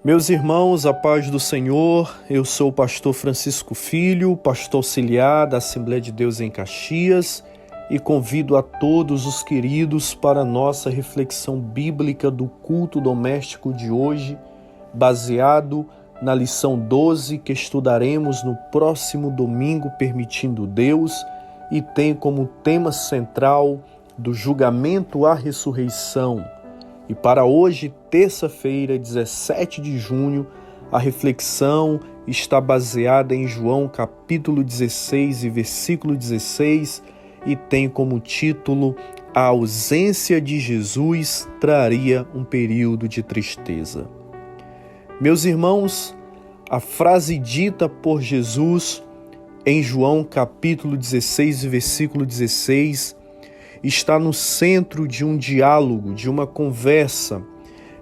Meus irmãos, a paz do Senhor, eu sou o pastor Francisco Filho, pastor auxiliar da Assembleia de Deus em Caxias, e convido a todos os queridos para a nossa reflexão bíblica do culto doméstico de hoje, baseado na lição 12 que estudaremos no próximo domingo, permitindo Deus, e tem como tema central do julgamento à ressurreição. E para hoje, terça-feira, 17 de junho, a reflexão está baseada em João capítulo 16 e versículo 16 e tem como título: A ausência de Jesus traria um período de tristeza. Meus irmãos, a frase dita por Jesus em João capítulo 16 e versículo 16 está no centro de um diálogo, de uma conversa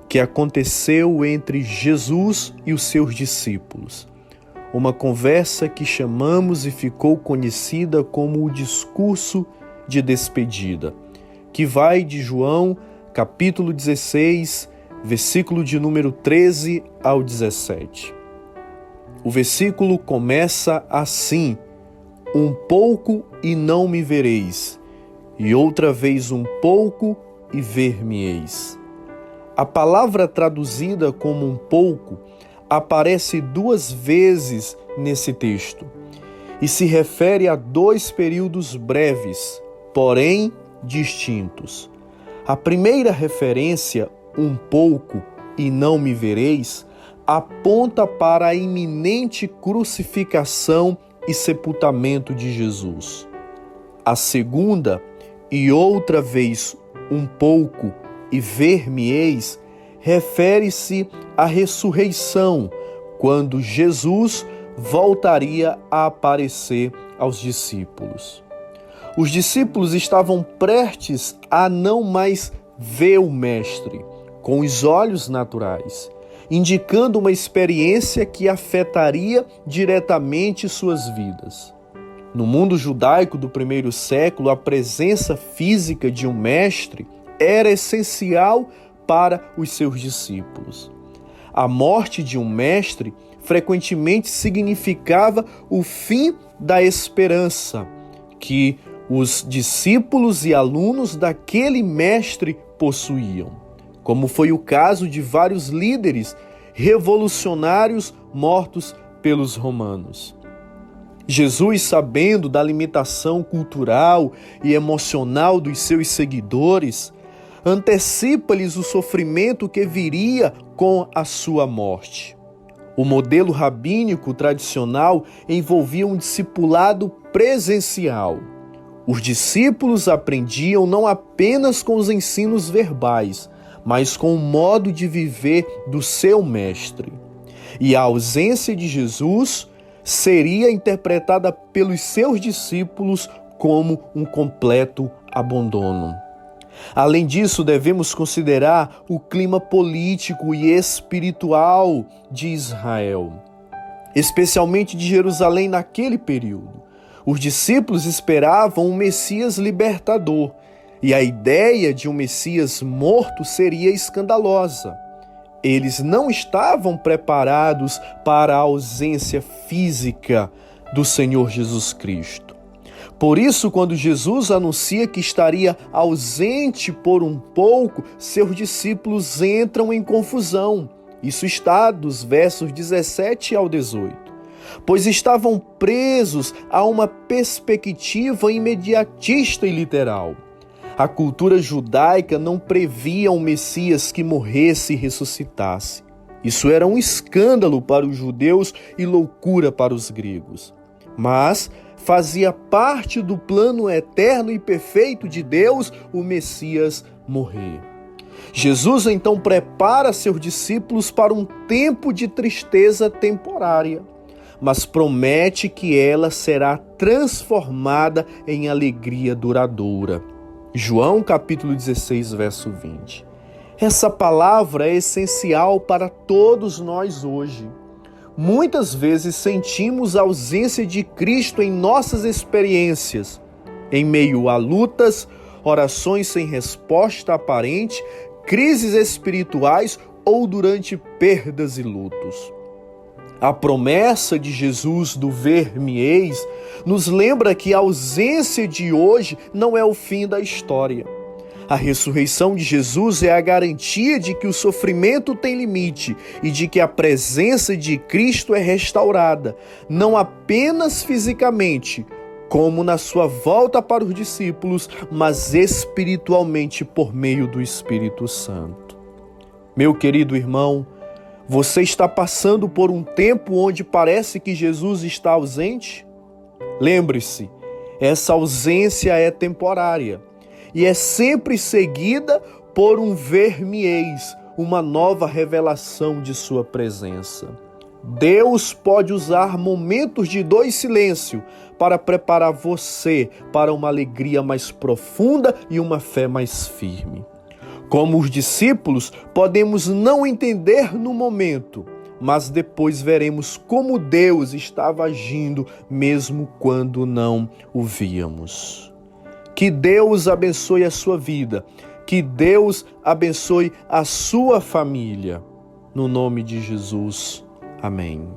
que aconteceu entre Jesus e os seus discípulos. Uma conversa que chamamos e ficou conhecida como o discurso de despedida, que vai de João capítulo 16, versículo de número 13 ao 17. O versículo começa assim: um pouco e não me vereis, e outra vez um pouco e ver-me-eis. A palavra traduzida como um pouco aparece duas vezes nesse texto e se refere a dois períodos breves, porém distintos. A primeira referência, um pouco e não me vereis, aponta para a iminente crucificação e sepultamento de Jesus. A segunda, e outra vez um pouco e ver-me-eis, refere-se à ressurreição, quando Jesus voltaria a aparecer aos discípulos. Os discípulos estavam prestes a não mais ver o Mestre com os olhos naturais, indicando uma experiência que afetaria diretamente suas vidas. No mundo judaico do primeiro século, a presença física de um mestre era essencial para os seus discípulos. A morte de um mestre frequentemente significava o fim da esperança que os discípulos e alunos daquele mestre possuíam, como foi o caso de vários líderes revolucionários mortos pelos romanos. Jesus, sabendo da limitação cultural e emocional dos seus seguidores, antecipa-lhes o sofrimento que viria com a sua morte. O modelo rabínico tradicional envolvia um discipulado presencial. Os discípulos aprendiam não apenas com os ensinos verbais, mas com o modo de viver do seu mestre. E a ausência de Jesus seria interpretada pelos seus discípulos como um completo abandono. Além disso, devemos considerar o clima político e espiritual de Israel, especialmente de Jerusalém naquele período. Os discípulos esperavam um Messias libertador, e a ideia de um Messias morto seria escandalosa. Eles não estavam preparados para a ausência física do Senhor Jesus Cristo. Por isso, quando Jesus anuncia que estaria ausente por um pouco, seus discípulos entram em confusão. Isso está dos versos 17 ao 18. Pois estavam presos a uma perspectiva imediatista e literal. A cultura judaica não previa um Messias que morresse e ressuscitasse. Isso era um escândalo para os judeus e loucura para os gregos. Mas fazia parte do plano eterno e perfeito de Deus o Messias morrer. Jesus então prepara seus discípulos para um tempo de tristeza temporária, mas promete que ela será transformada em alegria duradoura. João capítulo 16, verso 20. Essa palavra é essencial para todos nós hoje. Muitas vezes sentimos a ausência de Cristo em nossas experiências, em meio a lutas, orações sem resposta aparente, crises espirituais ou durante perdas e lutos. A promessa de Jesus do ver-me-eis nos lembra que a ausência de hoje não é o fim da história. A ressurreição de Jesus é a garantia de que o sofrimento tem limite e de que a presença de Cristo é restaurada, não apenas fisicamente, como na sua volta para os discípulos, mas espiritualmente por meio do Espírito Santo. Meu querido irmão, você está passando por um tempo onde parece que Jesus está ausente? Lembre-se, essa ausência é temporária e é sempre seguida por um ver-me-eis, uma nova revelação de sua presença. Deus pode usar momentos de dor e silêncio para preparar você para uma alegria mais profunda e uma fé mais firme. Como os discípulos, podemos não entender no momento, mas depois veremos como Deus estava agindo mesmo quando não o víamos. Que Deus abençoe a sua vida, que Deus abençoe a sua família. No nome de Jesus, amém.